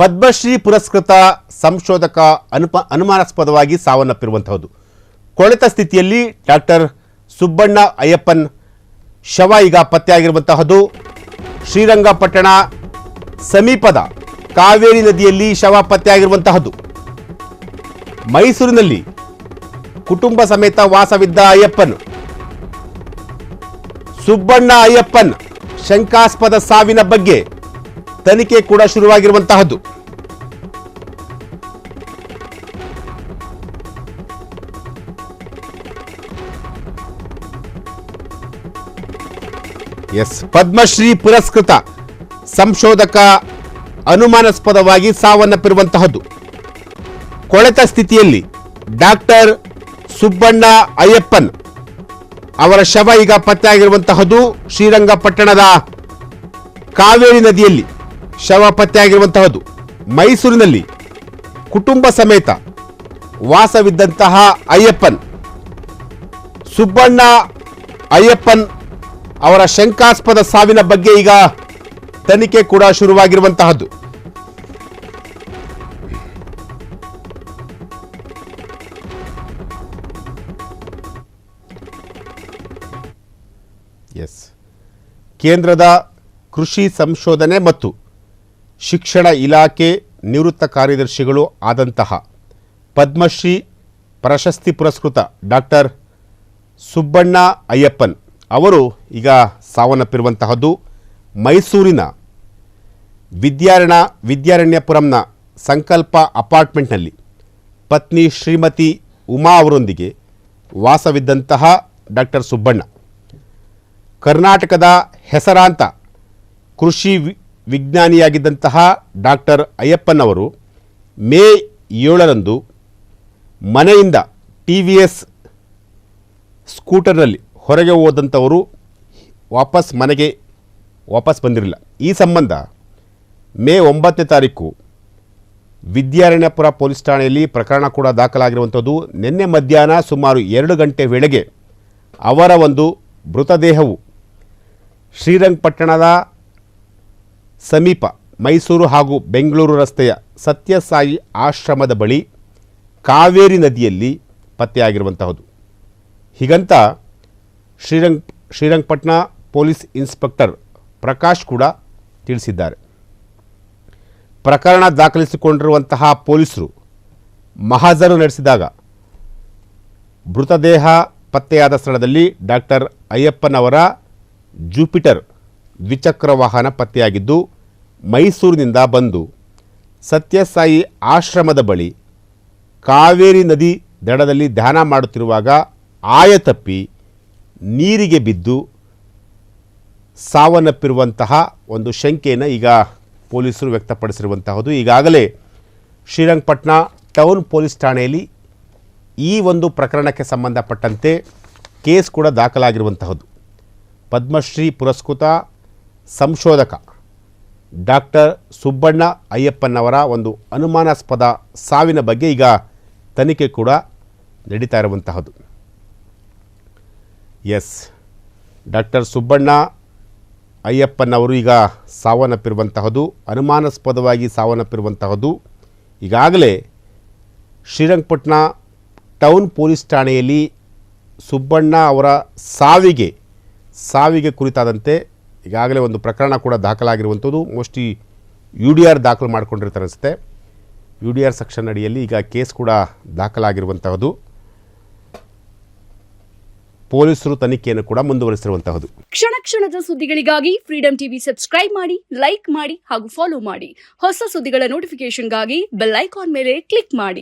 ಪದ್ಮಶ್ರೀ ಪುರಸ್ಕೃತ ಸಂಶೋಧಕ ಅನುಮಾನಾಸ್ಪದವಾಗಿ ಸಾವನ್ನಪ್ಪಿರುವಂತಹದ್ದು. ಕೊಳೆತ ಸ್ಥಿತಿಯಲ್ಲಿ ಡಾಕ್ಟರ್ ಸುಬ್ಬಣ್ಣ ಅಯ್ಯಪ್ಪನ್ ಶವ ಈಗ ಪತ್ತೆಯಾಗಿರುವಂತಹದ್ದು. ಶ್ರೀರಂಗಪಟ್ಟಣ ಸಮೀಪದ ಕಾವೇರಿ ನದಿಯಲ್ಲಿ ಶವ ಪತ್ತೆಯಾಗಿರುವಂತಹದ್ದು. ಮೈಸೂರಿನಲ್ಲಿ ಕುಟುಂಬ ಸಮೇತ ವಾಸವಿದ್ದ ಅಯ್ಯಪ್ಪನ್, ಸುಬ್ಬಣ್ಣ ಅಯ್ಯಪ್ಪನ್ ಶಂಕಾಸ್ಪದ ಸಾವಿನ ಬಗ್ಗೆ ತನಿಖೆ ಕೂಡ ಶುರುವಾಗಿರುವಂತಹದ್ದು. ಪದ್ಮಶ್ರೀ ಪುರಸ್ಕೃತ ಸಂಶೋಧಕ ಅನುಮಾನಾಸ್ಪದವಾಗಿ ಸಾವನ್ನಪ್ಪಿರುವಂತಹದ್ದು. ಕೊಳೆತ ಸ್ಥಿತಿಯಲ್ಲಿ ಡಾಕ್ಟರ್ ಸುಬ್ಬಣ್ಣ ಅಯ್ಯಪ್ಪನ್ ಅವರ ಶವ ಈಗ ಪತ್ತೆಯಾಗಿರುವಂತಹದ್ದು. ಶ್ರೀರಂಗಪಟ್ಟಣದ ಕಾವೇರಿ ನದಿಯಲ್ಲಿ ಶವ ಪತ್ತೆಯಾಗಿರುವಂತಹದ್ದು. ಮೈಸೂರಿನಲ್ಲಿ ಕುಟುಂಬ ಸಮೇತ ವಾಸವಿದ್ದಂತಹ ಅಯ್ಯಪ್ಪನ್, ಸುಬ್ಬಣ್ಣ ಅಯ್ಯಪ್ಪನ್ ಅವರ ಶಂಕಾಸ್ಪದ ಸಾವಿನ ಬಗ್ಗೆ ಈಗ ತನಿಖೆ ಕೂಡ ಶುರುವಾಗಿರುವಂತಹದ್ದು. ಕೇಂದ್ರದ ಕೃಷಿ ಸಂಶೋಧನೆ ಮತ್ತು ಶಿಕ್ಷಣ ಇಲಾಖೆ ನಿವೃತ್ತ ಕಾರ್ಯದರ್ಶಿಗಳು ಆದಂತಹ ಪದ್ಮಶ್ರೀ ಪ್ರಶಸ್ತಿ ಪುರಸ್ಕೃತ ಡಾಕ್ಟರ್ ಸುಬ್ಬಣ್ಣ ಅಯ್ಯಪ್ಪನ್ ಅವರು ಈಗ ಸಾವನ್ನಪ್ಪಿರುವಂತಹದ್ದು. ಮೈಸೂರಿನ ವಿದ್ಯಾರಣ್ಯಪುರಂನ ಸಂಕಲ್ಪ ಅಪಾರ್ಟ್ಮೆಂಟ್ನಲ್ಲಿ ಪತ್ನಿ ಶ್ರೀಮತಿ ಉಮಾ ಅವರೊಂದಿಗೆ ವಾಸವಿದ್ದಂತಹ ಡಾಕ್ಟರ್ ಸುಬ್ಬಣ್ಣ ಕರ್ನಾಟಕದ ಹೆಸರಾಂತ ಕೃಷಿ ವಿಜ್ಞಾನಿಯಾಗಿದ್ದಂತಹ ಡಾಕ್ಟರ್ ಅಯ್ಯಪ್ಪನ್ ಅವರು ಮೇ 7ರಂದು ಮನೆಯಿಂದ TVS ಸ್ಕೂಟರ್ನಲ್ಲಿ ಹೊರಗೆ ಹೋದಂಥವರು ಮನೆಗೆ ವಾಪಸ್ ಬಂದಿರಲಿಲ್ಲ. ಈ ಸಂಬಂಧ ಮೇ 9ನೇ ತಾರೀಕು ವಿದ್ಯಾರಣ್ಯಪುರ ಪೊಲೀಸ್ ಠಾಣೆಯಲ್ಲಿ ಪ್ರಕರಣ ಕೂಡ ದಾಖಲಾಗಿರುವಂಥದ್ದು. ನಿನ್ನೆ ಮಧ್ಯಾಹ್ನ ಸುಮಾರು 2 ಗಂಟೆ ವೇಳೆಗೆ ಅವರ ಒಂದು ಮೃತದೇಹವು ಶ್ರೀರಂಗಪಟ್ಟಣದ ಸಮೀಪ ಮೈಸೂರು ಹಾಗೂ ಬೆಂಗಳೂರು ರಸ್ತೆಯ ಸತ್ಯಸಾಯಿ ಆಶ್ರಮದ ಬಳಿ ಕಾವೇರಿ ನದಿಯಲ್ಲಿ ಪತ್ತೆಯಾಗಿರುವಂತಹದ್ದು. ಹೀಗಂತ ಶ್ರೀರಂಗಪಟ್ಟಣ ಪೊಲೀಸ್ ಇನ್ಸ್ಪೆಕ್ಟರ್ ಪ್ರಕಾಶ್ ಕೂಡ ತಿಳಿಸಿದ್ದಾರೆ. ಪ್ರಕರಣ ದಾಖಲಿಸಿಕೊಂಡಿರುವಂತಹ ಪೊಲೀಸರು ಮಹಜರು ನಡೆಸಿದಾಗ ಮೃತದೇಹ ಪತ್ತೆಯಾದ ಸ್ಥಳದಲ್ಲಿ ಡಾಕ್ಟರ್ ಅಯ್ಯಪ್ಪನ್ ಅವರ ಜುಪಿಟರ್ ದ್ವಿಚಕ್ರ ವಾಹನ ಪತ್ತೆಯಾಗಿದ್ದು, ಮೈಸೂರಿನಿಂದ ಬಂದು ಸತ್ಯಸಾಯಿ ಆಶ್ರಮದ ಬಳಿ ಕಾವೇರಿ ನದಿ ದಡದಲ್ಲಿ ಧ್ಯಾನ ಮಾಡುತ್ತಿರುವಾಗ ಆಯತಪ್ಪಿ ನೀರಿಗೆ ಬಿದ್ದು ಸಾವನ್ನಪ್ಪಿರುವಂತಹ ಒಂದು ಶಂಕೆಯನ್ನು ಈಗ ಪೊಲೀಸರು ವ್ಯಕ್ತಪಡಿಸಿರುವಂತಹದ್ದು. ಈಗಾಗಲೇ ಶ್ರೀರಂಗಪಟ್ಟಣ ಟೌನ್ ಪೊಲೀಸ್ ಠಾಣೆಯಲ್ಲಿ ಈ ಒಂದು ಪ್ರಕರಣಕ್ಕೆ ಸಂಬಂಧಪಟ್ಟಂತೆ ಕೇಸ್ ಕೂಡ ದಾಖಲಾಗಿರುವಂತಹದ್ದು. ಪದ್ಮಶ್ರೀ ಪುರಸ್ಕೃತ ಸಂಶೋಧಕ ಡಾಕ್ಟರ್ ಸುಬ್ಬಣ್ಣ ಅಯ್ಯಪ್ಪನವರ ಒಂದು ಅನುಮಾನಾಸ್ಪದ ಸಾವಿನ ಬಗ್ಗೆ ಈಗ ತನಿಖೆ ಕೂಡ ನಡೀತಾ ಇರುವಂತಹದ್ದು. ಡಾಕ್ಟರ್ ಸುಬ್ಬಣ್ಣ ಅಯ್ಯಪ್ಪನವರು ಈಗ ಸಾವನ್ನಪ್ಪಿರುವಂತಹದ್ದು, ಅನುಮಾನಾಸ್ಪದವಾಗಿ ಸಾವನ್ನಪ್ಪಿರುವಂತಹದ್ದು. ಈಗಾಗಲೇ ಶ್ರೀರಂಗಪಟ್ಟಣ ಟೌನ್ ಪೊಲೀಸ್ ಠಾಣೆಯಲ್ಲಿ ಸುಬ್ಬಣ್ಣ ಅವರ ಸಾವಿಗೆ ಕುರಿತಾದಂತೆ ಈಗಾಗಲೇ ಒಂದು ಪ್ರಕರಣ ಕೂಡ ದಾಖಲಾಗಿರುವಂಥದ್ದು. ಮೋಸ್ಟ್ಲಿ UDR ದಾಖಲು ಮಾಡಿಕೊಂಡಿರ್ತಾರೆ ಅನಿಸುತ್ತೆ. UDR ಸೆಕ್ಷನ್ ಅಡಿಯಲ್ಲಿ ಈಗ ಕೇಸ್ ಕೂಡ ದಾಖಲಾಗಿರುವಂತಹದ್ದು. ಪೊಲೀಸರು ತನಿಖೆಯನ್ನು ಕೂಡ ಮುಂದುವರಿಸಿರುವಂತಹದ್ದು. ಕ್ಷಣ ಕ್ಷಣದ ಸುದ್ದಿಗಳಿಗಾಗಿ ಫ್ರೀಡಂ ಟಿವಿ ಸಬ್ಸ್ಕ್ರೈಬ್ ಮಾಡಿ, ಲೈಕ್ ಮಾಡಿ ಹಾಗೂ ಫಾಲೋ ಮಾಡಿ. ಹೊಸ ಸುದ್ದಿಗಳ ನೋಟಿಫಿಕೇಶನ್ಗಾಗಿ ಬೆಲ್ ಐಕಾನ್ ಮೇಲೆ ಕ್ಲಿಕ್ ಮಾಡಿ.